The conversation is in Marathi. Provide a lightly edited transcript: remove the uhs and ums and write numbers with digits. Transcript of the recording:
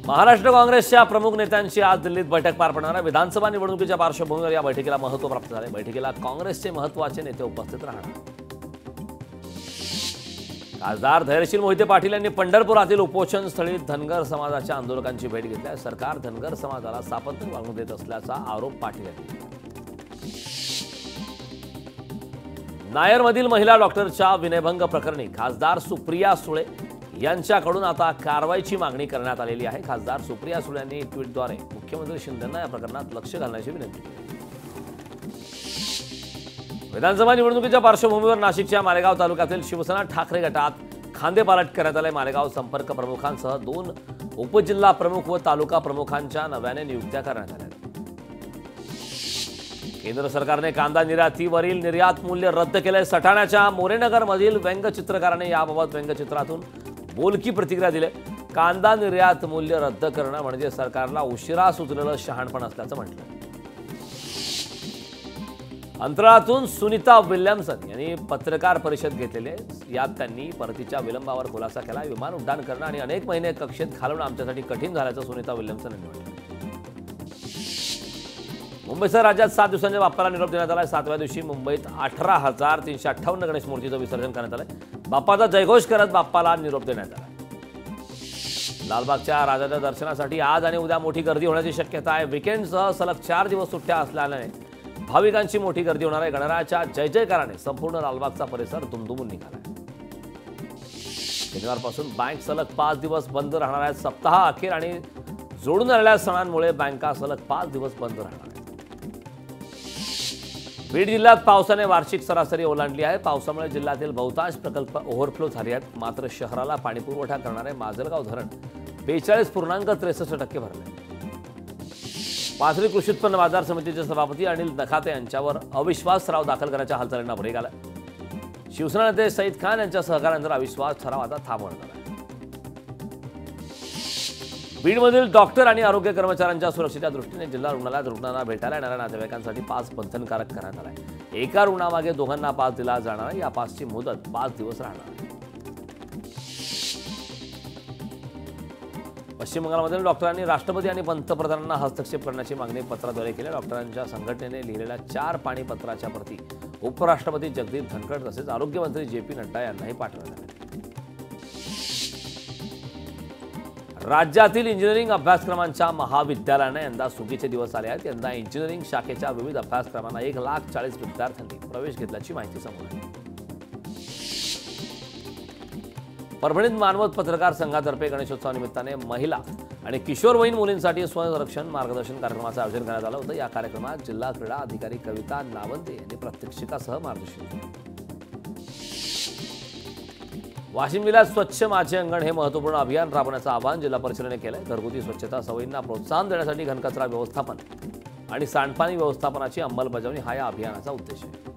महाराष्ट्र काँग्रेसच्या प्रमुख नेत्यांची आज दिल्लीत बैठक पार पडणार आहे। विधानसभा निवडणुकीच्या पार्श्वभूमीवर या बैठकीला महत्त्व प्राप्त झाले। बैठकीला काँग्रेसचे महत्त्वाचे नेते उपस्थित राहणार। खासदार धैर्यशील मोहिते पाटील यांनी पंढरपुरातील उपोषण स्थळी धनगर समाजाच्या आंदोलकांची भेट घेतली आहे। सरकार धनगर समाजाला सापत्य वागणूक देत असल्याचा आरोप पाटील यांनी केला। नायरमधील महिला डॉक्टरच्या विनयभंग प्रकरणी खासदार सुप्रिया सुळे यांच्याकडून आता कारवाईची मागणी करण्यात आलेली आहे। खासदार सुप्रिया सुळे यांनी ट्विटद्वारे मुख्यमंत्री शिंदेंना या प्रकरणात लक्ष घालण्याची विनंती केली। विधानसभा निवडणुकीच्या पार्श्वभूमीवर नाशिकच्या मालेगाव तालुक्यातील शिवसेना ठाकरे गटात खांदेपालट करण्यात आले। मालेगाव संपर्क प्रमुखांसह 2 उपजिल्हा प्रमुख व तालुका प्रमुखांच्या नव्याने नियुक्त्या करण्यात आल्या। केंद्र सरकारने कांदा निर्यातीवरील निर्यात मूल्य रद्द केले। सटाण्याच्या मोरेनगरमधील व्यंगचित्रकाराने याबाबत व्यंगचित्रातून बोलकी प्रतिक्रिया दिली। कांदा निर्यात मूल्य रद्द करणं म्हणजे सरकारला उशिरा सुचलेलं शहाणपण असल्याचं म्हटलं। अंतराळातून सुनीता विल्यमसन यांनी पत्रकार परिषद घेतलेली आहे। यात त्यांनी परतीच्या विलंबावर खुलासा केला। विमान उड्डाण करणं आणि अनेक महिने कक्षेत घालवणं आमच्यासाठी कठीण झाल्याचं सुनीता विल्यमसन यांनी म्हटलं। मुंबईसह राज्यात 7 दिवसांच्या बाप्पाला निरोप देण्यात आला। 7व्या दिवशी मुंबईत 18,358 गणेश मूर्तीचं विसर्जन करण्यात आलं। बाप्पाचा जयघोष करत बाप्पाला निरोप देण्यात आला। लालबागच्या राजाच्या दर्शनासाठी आज आणि उद्या मोठी गर्दी होण्याची शक्यता आहे। वीकेंडसह सलग 4 दिवस सुट्ट्या असल्याने भाविकांची मोठी गर्दी होणार आहे। गणरायाच्या जय जयकाराने संपूर्ण लालबागचा परिसर दुमदुमून निघाला आहे। शनिवारपासून बँक सलग 5 दिवस बंद राहणार आहेत। सप्ताह अखेर आणि जोडून आलेल्या सणांमुळे बँका सलग 5 दिवस बंद राहणार आहेत। बीड जिल्ह्यात पावसाने वार्षिक सरासरी ओलांडली आहे। पावसामुळे जिल्ह्यातील बहुतांश प्रकल्प ओव्हरफ्लो झाले आहेत। मात्र शहराला पाणीपुरवठा करणारे माजलगाव धरण 42.63% भरले। पाथरी कृषी उत्पन्न बाजार समितीचे सभापती अनिल नखाते यांच्यावर अविश्वास ठराव दाखल करण्याच्या हालचालींना ब्रेक आला। शिवसेना नेते सईद खान यांच्या सहकार्यानंतर अविश्वास ठराव आता थांबवण्यात आला। बीडमधील डॉक्टर आणि आरोग्य कर्मचाऱ्यांच्या सुरक्षेच्या दृष्टीने जिल्हा रुग्णालयात रुग्णांना भेटायला येणाऱ्या नातेवाईकांसाठी पास बंधनकारक करण्यात आला आहे। एका रुग्णामागे दोघांना पास दिला जाणार आहे। या पासची मुदत 5 दिवस राहणार आहे। पश्चिम बंगालमधील डॉक्टरांनी राष्ट्रपती आणि पंतप्रधानांना हस्तक्षेप करण्याची मागणी पत्राद्वारे केली। डॉक्टरांच्या संघटनेने लिहिलेल्या 4 पाणीपत्राच्या प्रती उपराष्ट्रपती जगदीप धनखड तसेच आरोग्यमंत्री JP नड्डा यांनाही पाठवण्यात आल्या। राज्यातील इंजिनिअरिंग अभ्यासक्रमांच्या महाविद्यालयांना यंदा सुगीचे दिवस आले आहेत। यंदा इंजिनिअरिंग शाखेच्या विविध अभ्यासक्रमांना 1,40,000 विद्यार्थ्यांनी प्रवेश घेतल्याची माहिती समोर आली। परभणीत मानवत पत्रकार संघातर्फे गणेशोत्सवानिमित्ताने महिला आणि किशोरवयीन मुलींसाठी स्वसंरक्षण मार्गदर्शन कार्यक्रमाचं आयोजन करण्यात आलं होतं। या कार्यक्रमात जिल्हा क्रीडा अधिकारी कविता नावंते यांनी प्रात्यक्षिकासह मार्गदर्शन केलं। वाशिम जिल्ह्यात स्वच्छ माझे अंगण हे महत्त्वपूर्ण अभियान राबवण्याचं आवाहन जिल्हा परिषदेने केलं आहे। घरगुती स्वच्छता सवयींना प्रोत्साहन देण्यासाठी घनकचरा व्यवस्थापन आणि सांडपाणी व्यवस्थापनाची अंमलबजावणी हा या अभियानाचा उद्देश आहे।